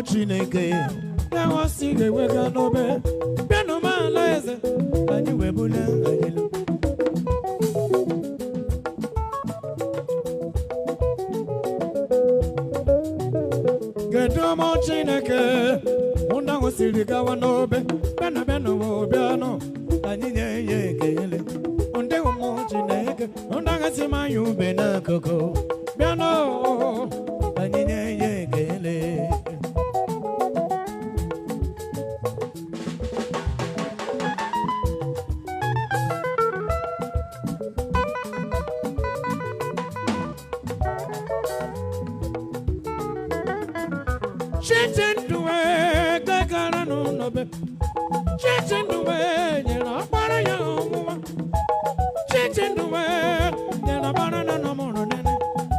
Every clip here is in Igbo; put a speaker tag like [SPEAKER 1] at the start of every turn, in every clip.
[SPEAKER 1] Chineke, ya wasi ge wega nobe, piano malaise, ani webula ayelo. Gedomo Chineke, unda wasi ge wanobe, piano piano, ani ye gele. Unde umo Chineke, unda gasi mayu bena koko, piano, ani ye gele. Chicken to wear, Gagara no be. Chicken to wear, you're not para young. Chicken to wear, you're not para no more.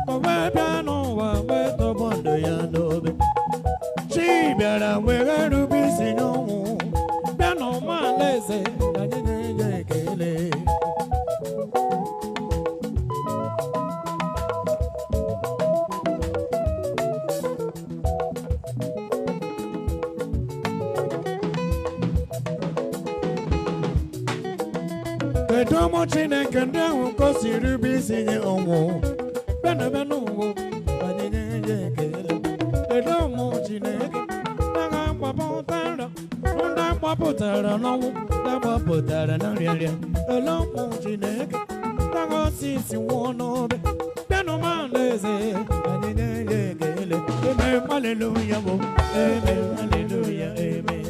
[SPEAKER 1] Go where piano, where the wonder ya know be. She better wear to be seen no more. Piano, my lazy, Domo Chineke ndewo kosiri bisinye omo beno banyenye kele Domo Chineke naga kwapotara nda kwapotara no da kwapotara na riaria Domo Chineke naga sisi wono be beno maleze banyenye kele amen hallelujah amen hallelujah amen.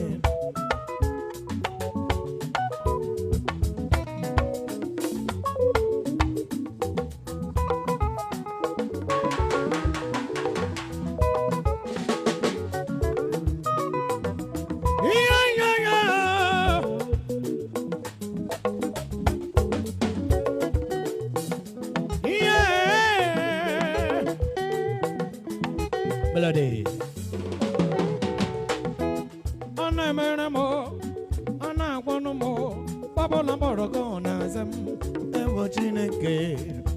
[SPEAKER 1] Melody. Ana meramo, ana kwano mo, babo na boro kona zem, ewo Chineke.